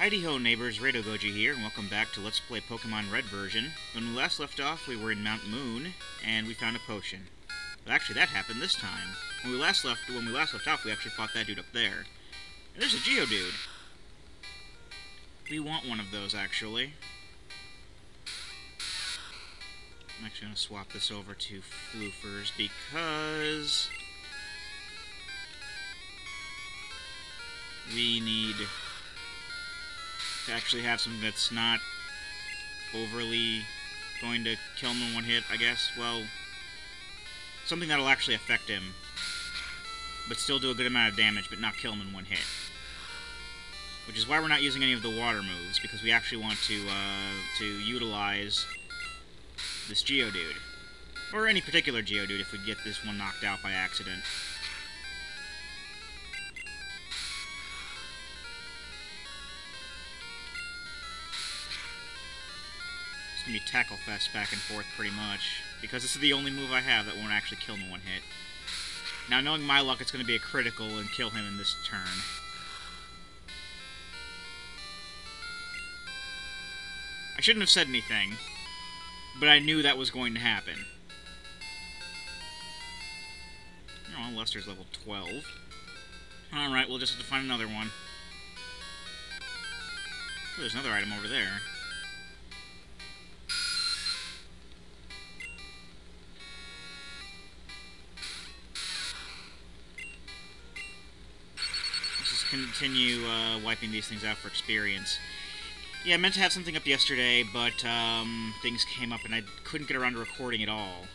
Heidi-ho neighbors, Goji here, and welcome back to Let's Play Pokemon Red version. When we last left off, we were in Mount Moon, and we found a potion. But actually, that happened this time. When we last left off, we actually fought that dude up there. And there's a Geodude. We want one of those, actually. I'm actually going to swap this over to Floofers, because we need to actually have something that's not overly going to kill him in one hit, I guess. Well, something that'll actually affect him, but still do a good amount of damage, but not kill him in one hit. Which is why we're not using any of the water moves, because we actually want to utilize this Geodude. Or any particular Geodude if we get this one knocked out by accident. It's going to be Tackle Fest back and forth pretty much, because this is the only move I have that won't actually kill him in one hit. Now, knowing my luck, it's going to be a critical and kill him in this turn. I shouldn't have said anything, but I knew that was going to happen. Oh, Lester's level 12. Alright, we'll just have to find another one. Oh, there's another item over there. Continue wiping these things out for experience. Yeah, I meant to have something up yesterday, but things came up and I couldn't get around to recording at all.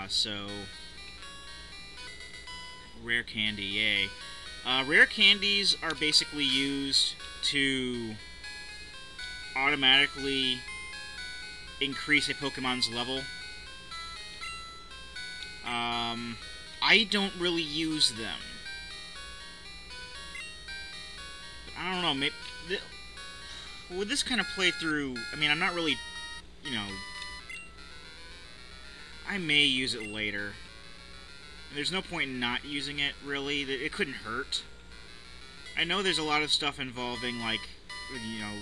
So, rare candy, yay. Rare candies are basically used to automatically increase a Pokemon's level. I don't really use them. I don't know, maybe with this kind of playthrough, I mean, I'm not really, you know, I may use it later. There's no point in not using it, really. It couldn't hurt. I know there's a lot of stuff involving, like, you know,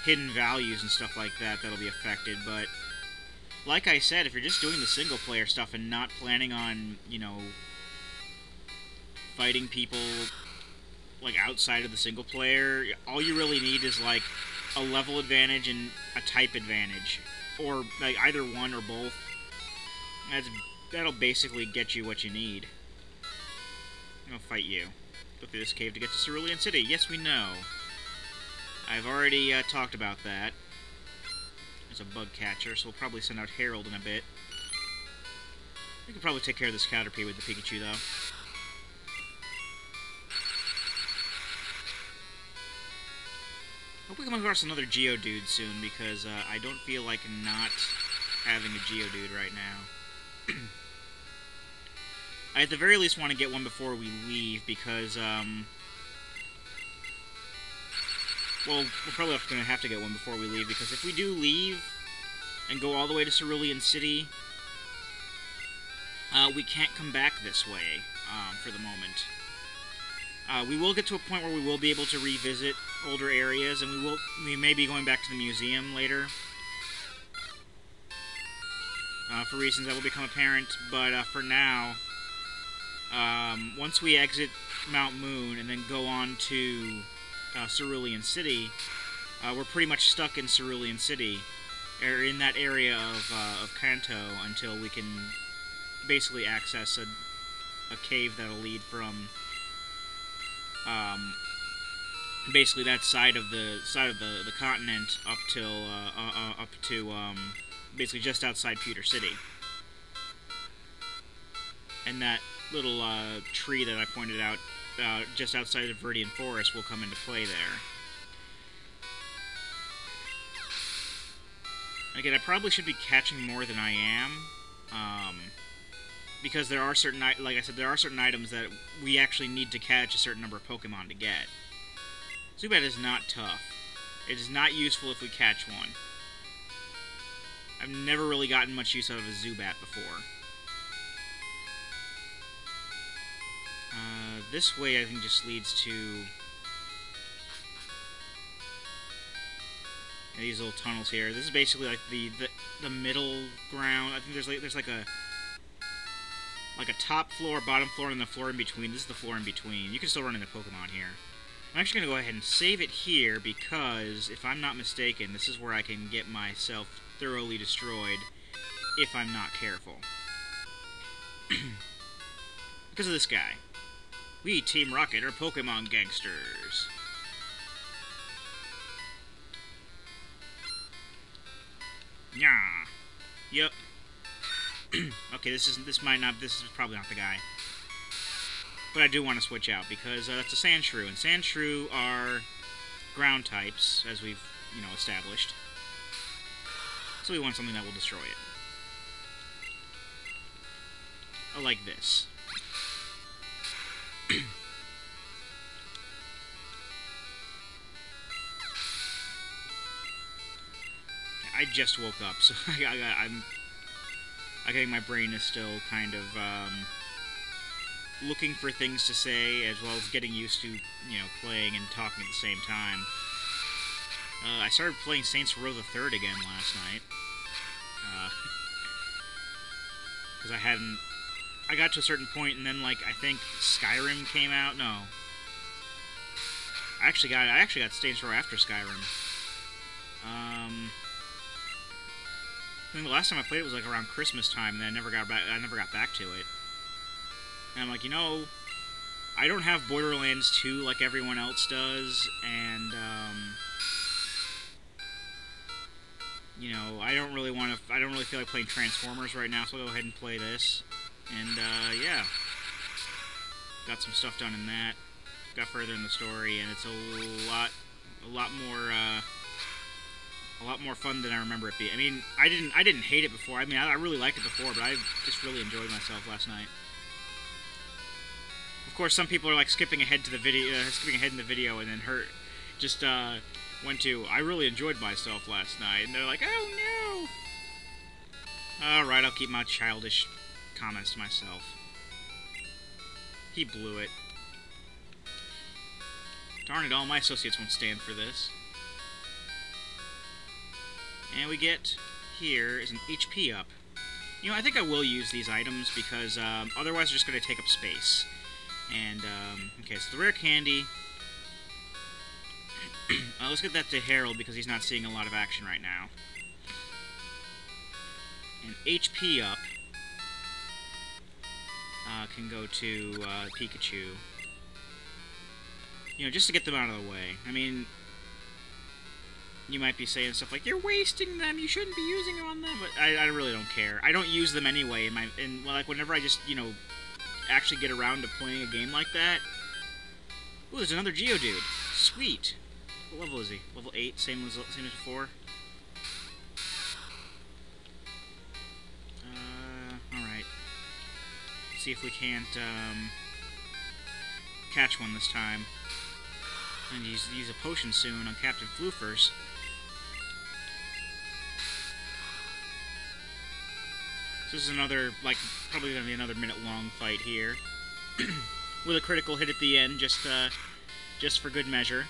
hidden values and stuff like that that'll be affected, but like I said, if you're just doing the single-player stuff and not planning on, you know, fighting people like outside of the single player, all you really need is like a level advantage and a type advantage, or like either one or both. That'll basically get you what you need. I'll fight you. Go through this cave to get to Cerulean City. Yes, we know. I've already talked about that. There's a bug catcher, so we'll probably send out Harold in a bit. We can probably take care of this Caterpie with the Pikachu, though. Hope we come across another Geodude soon, because I don't feel like not having a Geodude right now. I at the very least want to get one before we leave, because, well, we're probably going to have to get one before we leave, because if we do leave and go all the way to Cerulean City, we can't come back this way, for the moment. We will get to a point where we will be able to revisit older areas, and we may be going back to the museum later, for reasons that will become apparent, but for now, once we exit Mount Moon and then go on to Cerulean City, we're pretty much stuck in Cerulean City, or in that area of Kanto, until we can basically access a cave that'll lead from basically that side of the continent up till up to basically just outside Pewter City. And that little tree that I pointed out just outside of Viridian Forest will come into play there. Again, I probably should be catching more than I am, because there are certain, like I said, there are certain items that we actually need to catch a certain number of Pokemon to get. Zubat is not tough. It is not useful if we catch one. I've never really gotten much use out of a Zubat before. This way, I think, just leads to And these little tunnels here. This is basically like the middle ground. I think there's like a top floor, bottom floor, and the floor in between. This is the floor in between. You can still run into Pokemon here. I'm actually going to go ahead and save it here because, if I'm not mistaken, this is where I can get myself thoroughly destroyed if I'm not careful. Because of this guy. We, Team Rocket, are Pokemon gangsters. Yeah. Yep. Okay, this is probably not the guy. But I do want to switch out because that's a Sandshrew, and Sandshrew are ground types, as we've, established. So we want something that will destroy it. Like this. I just woke up, so I think my brain is still kind of looking for things to say, as well as getting used to, playing and talking at the same time. I started playing Saints Row the Third again last night. Because I got to a certain point, and then, I think Skyrim came out. No. I actually got Saints Row after Skyrim. I think the last time I played it was, around Christmas time, and then I never got back to it. And I'm like, I don't have Borderlands 2 like everyone else does, and, I don't really feel like playing Transformers right now, so I'll go ahead and play this. And, yeah. Got some stuff done in that. Got further in the story, and it's a lot more fun than I remember it being. I mean, I didn't hate it before. I mean, I really liked it before, but I just really enjoyed myself last night. Of course, some people are skipping ahead in the video, and then went to, I really enjoyed myself last night, and they're like, oh no! Alright, I'll keep my childish comments to myself. He blew it. Darn it, all my associates won't stand for this. And we get, here is an HP up. I think I will use these items because otherwise they're just going to take up space. And, okay, so the rare candy. Let's get that to Harold because he's not seeing a lot of action right now. And HP up can go to Pikachu. Just to get them out of the way. I mean, you might be saying stuff like, you're wasting them, you shouldn't be using them on them, but I really don't care. I don't use them anyway, whenever I just, actually get around to playing a game like that. Ooh, there's another Geodude. Sweet. What level is he? Level 8, same as before. Alright. See if we can't, catch one this time. And use a potion soon on Captain Floofers. So this is another, probably going to be another minute-long fight here. With a critical hit at the end, just for good measure.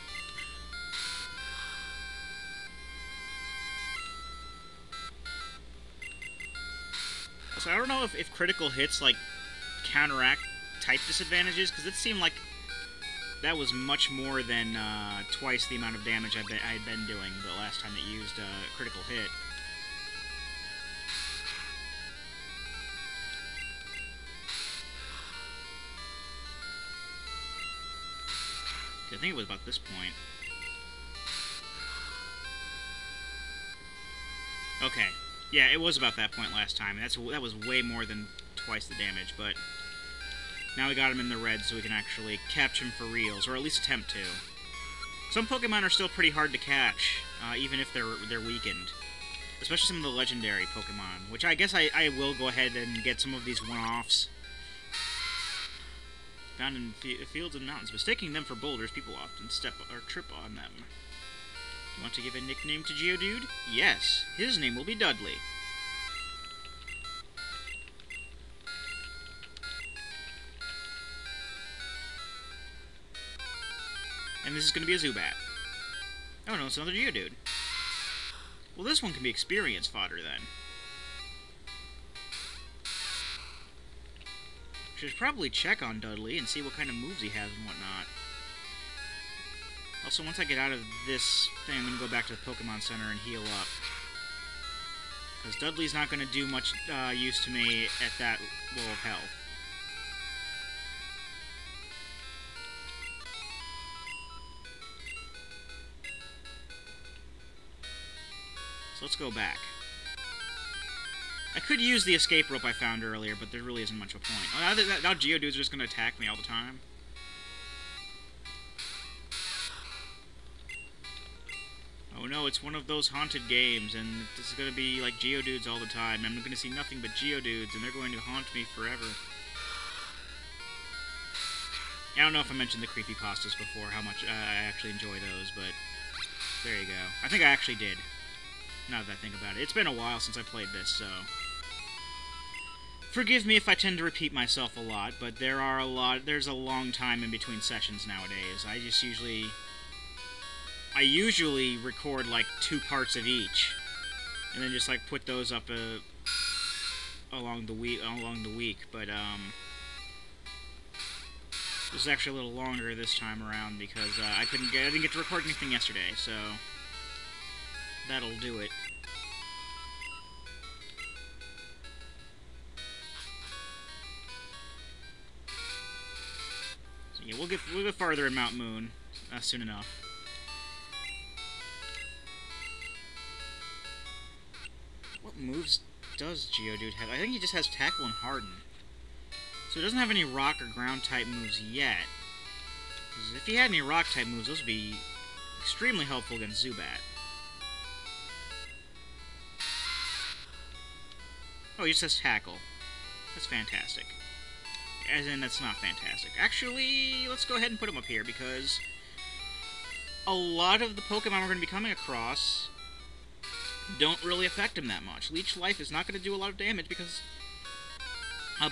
So I don't know if critical hits, counteract type disadvantages, because it seemed like that was much more than twice the amount of damage I had been doing the last time it used a critical hit. I think it was about this point. Okay. Yeah, it was about that point last time. That was way more than twice the damage, but now we got him in the red so we can actually catch him for reals, or at least attempt to. Some Pokemon are still pretty hard to catch, even if they're weakened. Especially some of the legendary Pokemon, which I guess I will go ahead and get some of these one-offs. Found in fields and mountains. Mistaking them for boulders, people often step or trip on them. You want to give a nickname to Geodude? Yes, his name will be Dudley. And this is going to be a Zubat. Oh no, it's another Geodude. Well, this one can be experience fodder, then. Should probably check on Dudley and see what kind of moves he has and whatnot. Also, once I get out of this thing, I'm going to go back to the Pokemon Center and heal up. Because Dudley's not going to do much use to me at that low of health. So let's go back. I could use the escape rope I found earlier, but there really isn't much of a point. Oh, now Geodudes are just going to attack me all the time. Oh no, it's one of those haunted games, and this is going to be like Geodudes all the time. I'm going to see nothing but Geodudes, and they're going to haunt me forever. I don't know if I mentioned the creepypastas before, how much I actually enjoy those, but there you go. I think I actually did, now that I think about it. It's been a while since I played this, so... Forgive me if I tend to repeat myself a lot, but there's a long time in between sessions nowadays. I usually record like 2 parts of each, and then just like put those up along the week. But this is actually a little longer this time around because I didn't get to record anything yesterday, so that'll do it. So yeah, we'll get farther in Mount Moon soon enough. What moves does Geodude have? I think he just has Tackle and Harden. So he doesn't have any Rock or Ground-type moves yet. Because if he had any Rock-type moves, those would be extremely helpful against Zubat. Oh, he just has Tackle. That's fantastic. As in, that's not fantastic. Actually, let's go ahead and put him up here, because a lot of the Pokemon we're going to be coming across don't really affect him that much. Leech Life is not going to do a lot of damage because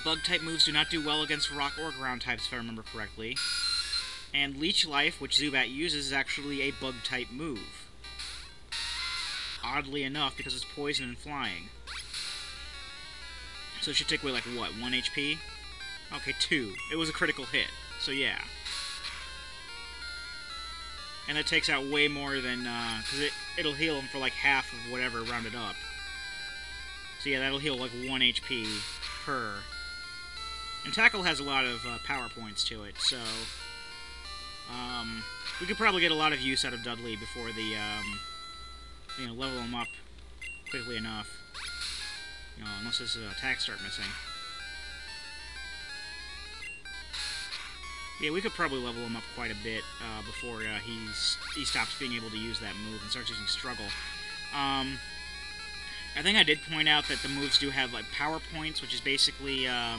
Bug-type moves do not do well against Rock or Ground types, if I remember correctly. And Leech Life, which Zubat uses, is actually a Bug-type move. Oddly enough, because it's Poison and Flying. So it should take away, like, what, 1 HP? Okay, 2. It was a critical hit, so yeah. And that takes out way more than, because it'll heal him for like half of whatever rounded up. So yeah, that'll heal like 1 HP per. And Tackle has a lot of power points to it, so we could probably get a lot of use out of Dudley before the, level him up quickly enough. Unless his attacks start missing. Yeah, we could probably level him up quite a bit before he stops being able to use that move and starts using Struggle. I think I did point out that the moves do have like power points, which is basically how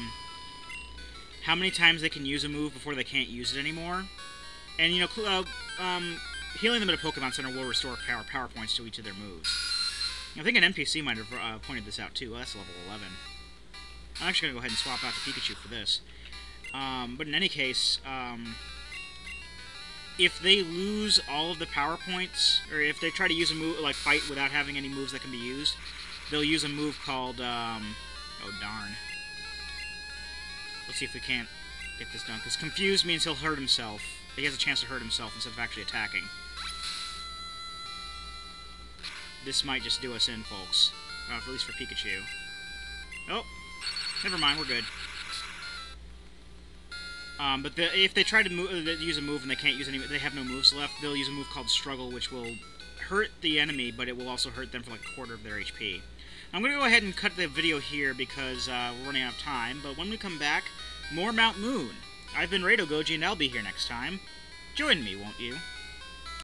many times they can use a move before they can't use it anymore. And healing them at a Pokemon Center will restore power points to each of their moves. I think an NPC might have pointed this out too. Well, that's level 11. I'm actually gonna go ahead and swap out the Pikachu for this. But in any case, if they lose all of the power points, or if they try to use a move, like fight without having any moves that can be used, they'll use a move called, oh darn. Let's see if we can't get this done, because Confused means he'll hurt himself. He has a chance to hurt himself instead of actually attacking. This might just do us in, folks. At least for Pikachu. Oh, never mind, we're good. But if they try to use a move and they can't use any, they have no moves left, they'll use a move called Struggle, which will hurt the enemy, but it will also hurt them for like a quarter of their HP. I'm going to go ahead and cut the video here because we're running out of time, but when we come back, more Mount Moon. I've been Rado Goji, and I'll be here next time. Join me, won't you?